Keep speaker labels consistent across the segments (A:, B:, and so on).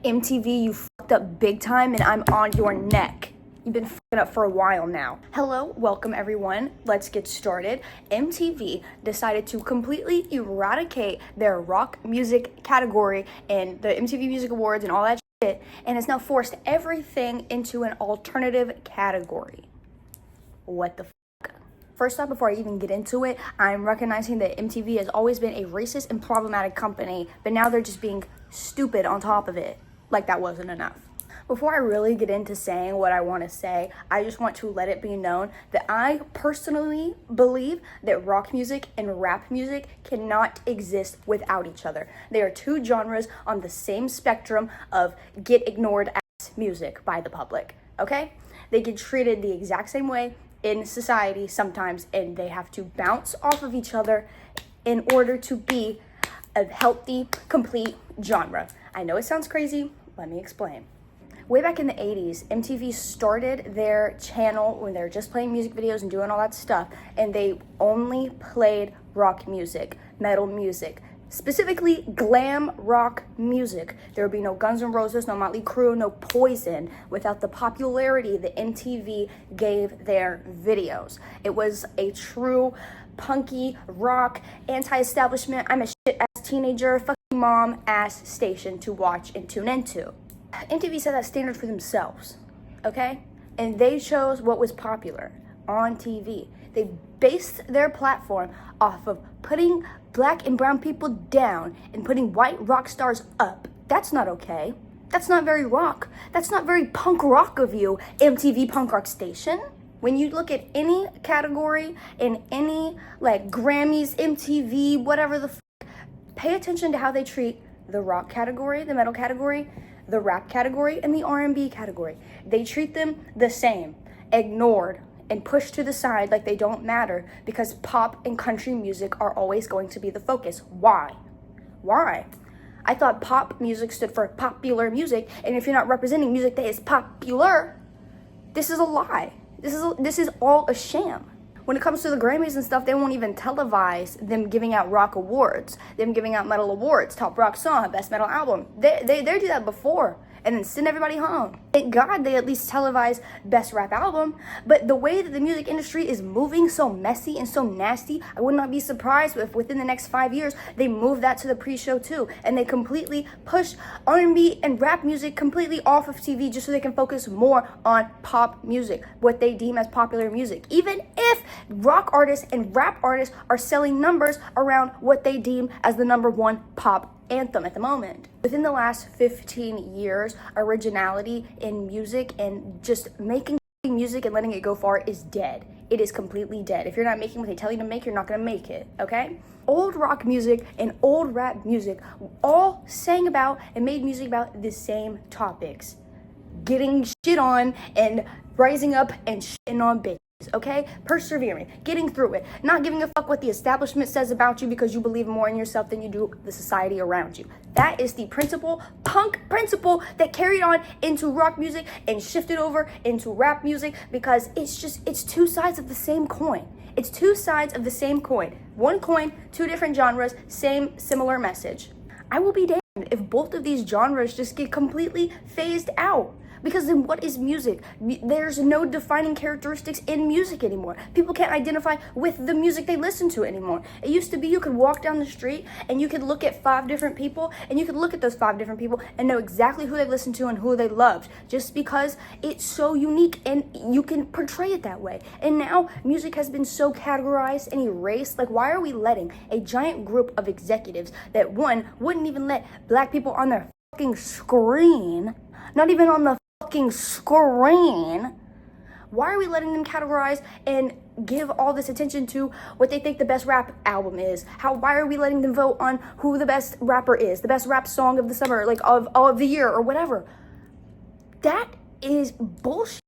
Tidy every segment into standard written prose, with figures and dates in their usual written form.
A: MTV, you fucked up big time and I'm on your neck. You've been fucking up for a while now. Hello, welcome everyone. Let's get started. MTV decided to completely eradicate their rock music category in the MTV Music Awards and all that shit, and has now forced everything into an alternative category. What the fuck? First off, before I even get into it, I'm recognizing that MTV has always been a racist and problematic company, but now they're just being stupid on top of it. Like that wasn't enough. Before I really get into saying what I want to say, I just want to let it be known that I personally believe that rock music and rap music cannot exist without each other. They are two genres on the same spectrum of get ignored as music by the public, okay? They get treated the exact same way in society sometimes, and they have to bounce off of each other in order to be a healthy, complete genre. I know it sounds crazy. Let me explain. Way back in the 80s, MTV started their channel when they were just playing music videos and doing all that stuff, and they only played rock music, metal music, specifically glam rock music. There would be no Guns N' Roses, no Motley Crue, no Poison without the popularity that MTV gave their videos. It was a true punky rock, anti-establishment, I'm a shit-ass teenager, fucking mom-ass station to watch and tune into. MTV set that standard for themselves, okay? And they chose what was popular on TV. They based their platform off of putting black and brown people down and putting white rock stars up. That's not okay. That's not very rock. That's not very punk rock of you, MTV Punk Rock Station. When you look at any category in any like Grammys, MTV, whatever the fuck, pay attention to how they treat the rock category, the metal category, the rap category, and the R&B category. They treat them the same, ignored and pushed to the side like they don't matter because pop and country music are always going to be the focus. Why? Why? I thought pop music stood for popular music, and if you're not representing music that is popular, this is a lie. This is all a sham. When it comes to the Grammys and stuff, they won't even televise them giving out rock awards, them giving out metal awards, top rock song, best metal album. They do that before and then send everybody home. Thank God they at least televise best rap album. But the way that the music industry is moving so messy and so nasty, I would not be surprised if within the next 5 years, they move that to the pre-show too. And they completely push R&B and rap music completely off of TV just so they can focus more on pop music, what they deem as popular music. Even if rock artists and rap artists are selling numbers around what they deem as the number one pop anthem at the moment. Within the last 15 years, originality in music and just making music and letting it go far is dead. It is completely dead. If you're not making what they tell you to make, you're not gonna make it, okay? Old rock music and old rap music all sang about and made music about the same topics. Getting shit on and rising up and shitting on bitches. Okay? Persevering, getting through it, not giving a fuck what the establishment says about you because you believe more in yourself than you do the society around you. That is the principle, punk principle, that carried on into rock music and shifted over into rap music because it's two sides of the same coin. It's two sides of the same coin. One coin, two different genres, same similar message. I will be damned if both of these genres just get completely phased out. Because then what is music? There's no defining characteristics in music anymore. People can't identify with the music they listen to anymore. It used to be you could walk down the street and you could look at 5 different people and you could look at those 5 different people and know exactly who they listened to and who they loved just because it's so unique and you can portray it that way. And now music has been so categorized and erased. Like, why are we letting a giant group of executives that one wouldn't even let black people on their fucking screen, not even on the fucking screen, why are we letting them categorize and give all this attention to what they think the best rap album is? Why are we letting them vote on who the best rapper is, the best rap song of the summer, like of the year or whatever? That is bullshit.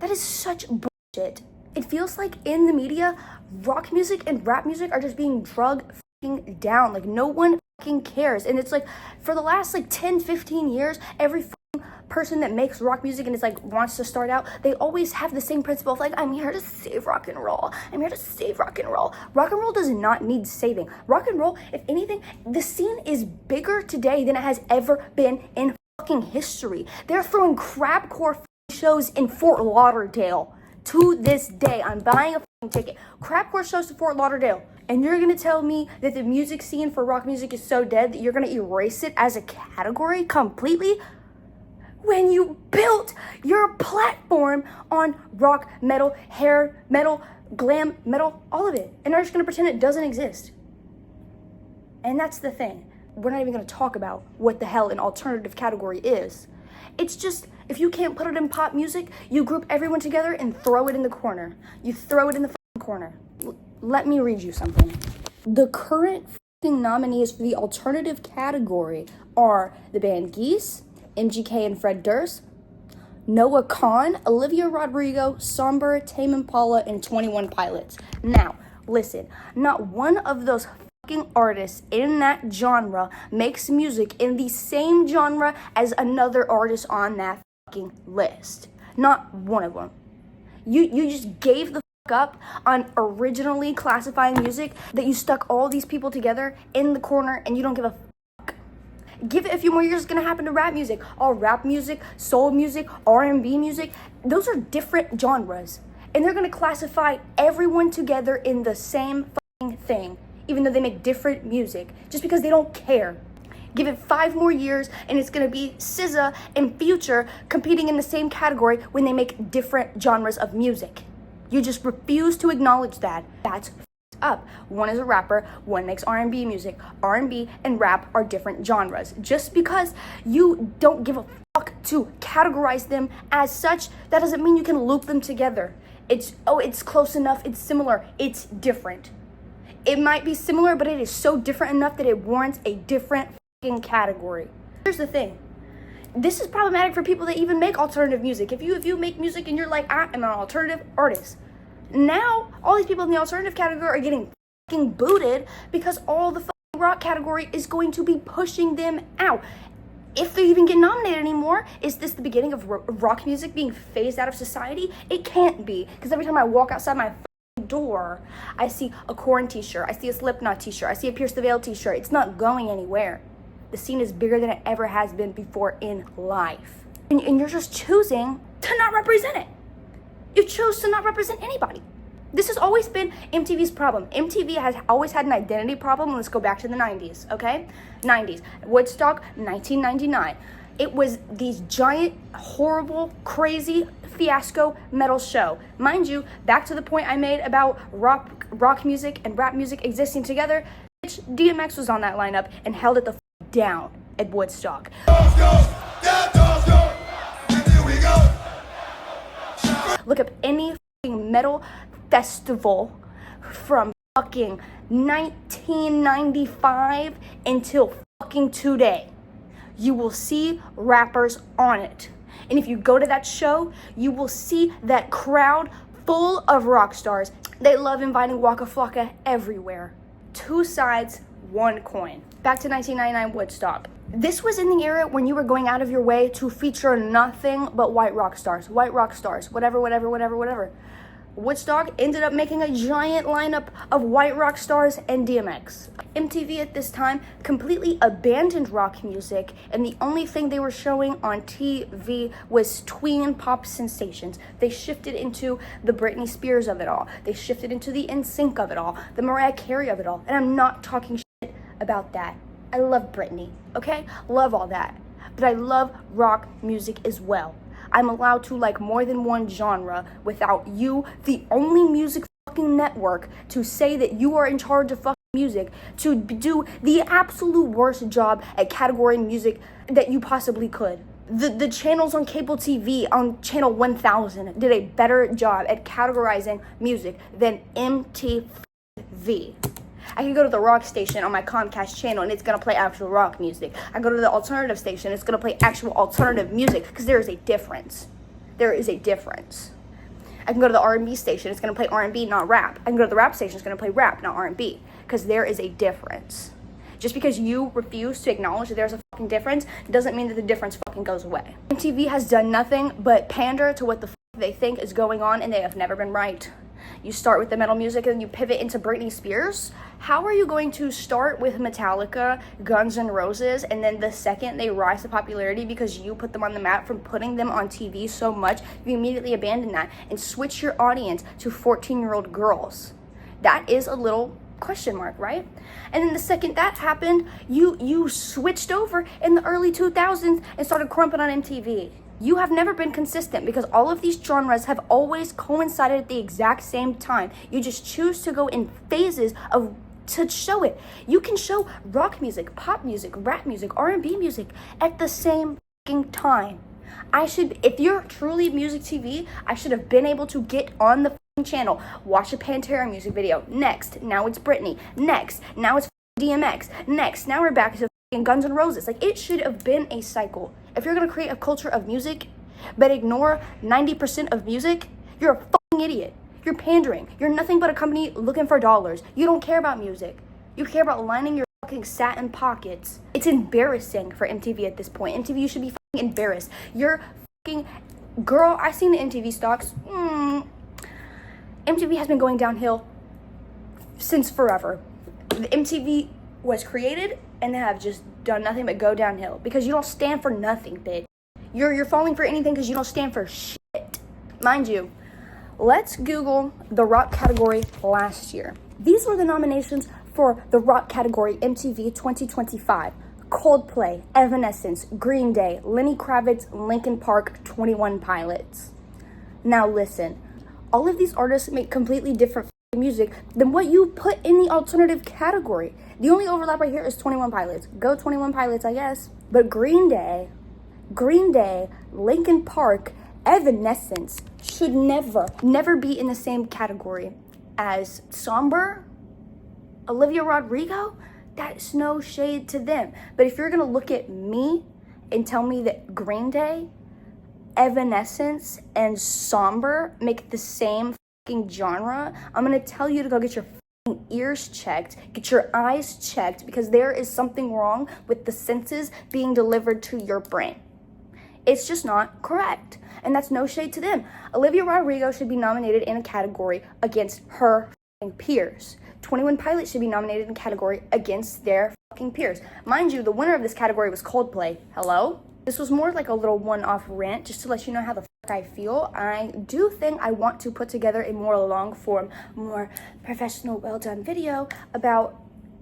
A: That is such bullshit. It feels like in the media, rock music and rap music are just being drug fucking down. Like no one fucking cares. And it's like for the last like 10, 15 years, every person that makes rock music and is like wants to start out, they always have the same principle of like, I'm here to save rock and roll. I'm here to save rock and roll. Rock and roll does not need saving. Rock and roll, if anything, the scene is bigger today than it has ever been in fucking history. They're throwing crapcore shows in Fort Lauderdale. To this day, I'm buying a fucking ticket. Crapcore shows to Fort Lauderdale. And you're gonna tell me that the music scene for rock music is so dead that you're gonna erase it as a category completely? When you built your platform on rock, metal, hair metal, glam metal, all of it. And they're just gonna pretend it doesn't exist. And that's the thing. We're not even gonna talk about what the hell an alternative category is. It's just, if you can't put it in pop music, you group everyone together and throw it in the corner. You throw it in the fucking corner. Let me read you something. The current fucking nominees for the alternative category are the band Geese, MGK and Fred Durst, Noah Kahan, Olivia Rodrigo, Somber, Tame Impala, and 21 Pilots. Now, listen, not one of those fucking artists in that genre makes music in the same genre as another artist on that fucking list. Not one of them. You just gave the fuck up on originally classifying music, that you stuck all these people together in the corner and you don't give a fuck. Give it a few more years, it's gonna happen to rap music. All rap music, soul music, R&B music, those are different genres. And they're gonna classify everyone together in the same fucking thing, even though they make different music, just because they don't care. Give it 5 more years and it's gonna be SZA and Future competing in the same category when they make different genres of music. You just refuse to acknowledge that. That's up. One is a rapper, one makes R&B music. R&B and rap are different genres. Just because you don't give a fuck to categorize them as such, that doesn't mean you can loop them together. It's close enough, it's similar, it's different. It might be similar, but it is so different enough that it warrants a different fucking category. Here's the thing. This is problematic for people that even make alternative music. If you make music and you're like, I am an alternative artist. Now, all these people in the alternative category are getting fucking booted because all the fucking rock category is going to be pushing them out. If they even get nominated anymore, is this the beginning of rock music being phased out of society? It can't be, because every time I walk outside my door, I see a Korn t-shirt, I see a Slipknot t-shirt, I see a Pierce the Veil t-shirt. It's not going anywhere. The scene is bigger than it ever has been before in life. And you're just choosing to not represent it. You chose to not represent anybody. This has always been MTV's problem. MTV has always had an identity problem. Let's go back to the 90s, okay? 90s. Woodstock, 1999. It was these giant, horrible, crazy, fiasco metal show. Mind you, back to the point I made about rock music and rap music existing together, DMX was on that lineup and held it the down at Woodstock. Look up any fucking metal festival from fucking 1995 until fucking today. You will see rappers on it. And if you go to that show, you will see that crowd full of rock stars. They love inviting Waka Flocka everywhere. 2 sides, 1 coin. Back to 1999 Woodstock. This was in the era when you were going out of your way to feature nothing but white rock stars, whatever. Woodstock ended up making a giant lineup of white rock stars and DMX. MTV at this time completely abandoned rock music, and the only thing they were showing on TV was tween pop sensations. They shifted into the Britney Spears of it all. They shifted into the NSYNC of it all, the Mariah Carey of it all. And I'm not talking shit about that. I love Britney, okay? Love all that. But I love rock music as well. I'm allowed to like more than one genre without you, the only music fucking network, to say that you are in charge of fucking music, to do the absolute worst job at categorizing music that you possibly could. The channels on cable TV on channel 1000 did a better job at categorizing music than MTV. I can go to the rock station on my Comcast channel and it's gonna play actual rock music. I go to the alternative station, it's gonna play actual alternative music, because there is a difference. There is a difference. I can go to the R&B station, it's gonna play R&B, not rap. I can go to the rap station, it's gonna play rap, not R&B, because there is a difference. Just because you refuse to acknowledge that there's a fucking difference doesn't mean that the difference fucking goes away. MTV has done nothing but pander to what the fuck they think is going on, and they have never been right. You start with the metal music and then you pivot into Britney Spears. How are you going to start with Metallica, Guns N' Roses, and then the second they rise to popularity because you put them on the map from putting them on TV so much, you immediately abandon that and switch your audience to 14-year-old girls? That is a little question mark, right? And then the second that happened, you switched over in the early 2000s and started crumping on MTV. You have never been consistent because all of these genres have always coincided at the exact same time. You just choose to go in phases to show it. You can show rock music, pop music, rap music, R&B music at the same fucking time. If you're truly music TV, I should have been able to get on the channel, watch a Pantera music video. Next, now it's Britney. Next, now it's DMX. Next, now we're back to Guns N' Roses. Like, it should have been a cycle. If you're gonna create a culture of music, but ignore 90% of music, you're a fucking idiot. You're pandering. You're nothing but a company looking for dollars. You don't care about music. You care about lining your fucking satin pockets. It's embarrassing for MTV at this point. MTV, you should be fucking embarrassed. You're fucking... Girl, I seen the MTV stocks. MTV has been going downhill since forever. The MTV was created and they have just done nothing but go downhill because you don't stand for nothing, bitch. You're falling for anything because you don't stand for shit. Mind you, let's Google the rock category last year. These were the nominations for the rock category MTV 2025. Coldplay, Evanescence, Green Day, Lenny Kravitz, Linkin Park, 21 Pilots. Now listen, all of these artists make completely different music than what you put in the alternative category. The only overlap right here is 21 Pilots. Go 21 Pilots, I guess. But Green Day, Linkin Park, Evanescence should never be in the same category as Somber, Olivia Rodrigo. That's no shade to them. But if you're gonna look at me and tell me that Green Day, Evanescence, and Somber make the same fucking genre, I'm gonna tell you to go get your fucking ears checked, get your eyes checked, because there is something wrong with the senses being delivered to your brain. It's just not correct. And that's no shade to them. Olivia Rodrigo should be nominated in a category against her fucking peers. 21 Pilots should be nominated in a category against their fucking peers. Mind you, the winner of this category was Coldplay. Hello? This was more like a little one-off rant just to let you know how the fuck I feel. I do think I want to put together a more long-form, more professional, well-done video about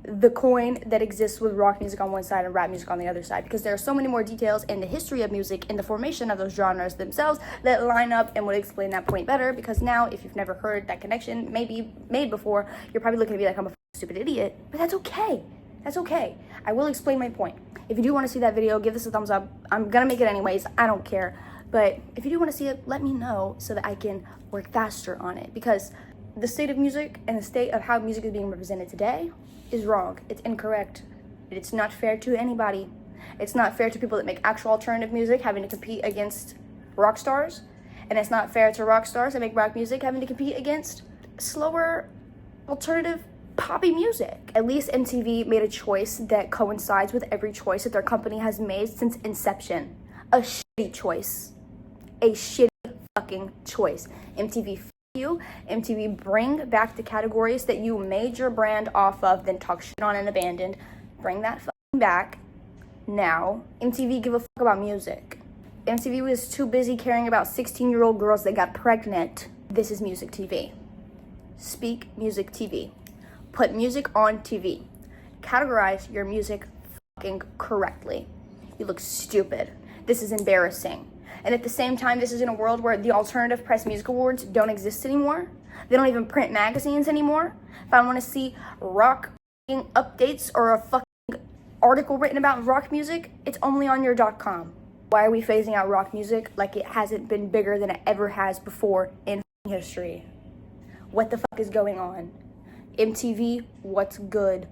A: the coin that exists with rock music on one side and rap music on the other side, because there are so many more details in the history of music and the formation of those genres themselves that line up and would explain that point better. Because now, if you've never heard that connection maybe made before, you're probably looking at me like I'm a stupid idiot, but that's okay. That's okay. I will explain my point. If you do want to see that video, give this a thumbs up. I'm gonna make it anyways. I don't care. But if you do want to see it, let me know so that I can work faster on it, because the state of music and the state of how music is being represented today is wrong. It's incorrect. It's not fair to anybody. It's not fair to people that make actual alternative music having to compete against rock stars. And it's not fair to rock stars that make rock music having to compete against slower alternative poppy music. At least MTV made a choice that coincides with every choice that their company has made since inception. A shitty choice. A shitty fucking choice. MTV, you. MTV, bring back the categories that you made your brand off of, then talk shit on and abandoned. Bring that fucking back now. MTV, give a fuck about music. MTV was too busy caring about 16-year-old girls that got pregnant. This is music TV. Speak music TV. Put music on TV. Categorize your music fucking correctly. You look stupid. This is embarrassing. And at the same time, this is in a world where the Alternative Press Music Awards don't exist anymore. They don't even print magazines anymore. If I want to see rock updates or a fucking article written about rock music, it's only on your .com. Why are we phasing out rock music like it hasn't been bigger than it ever has before in history? What the fuck is going on? MTV, what's good?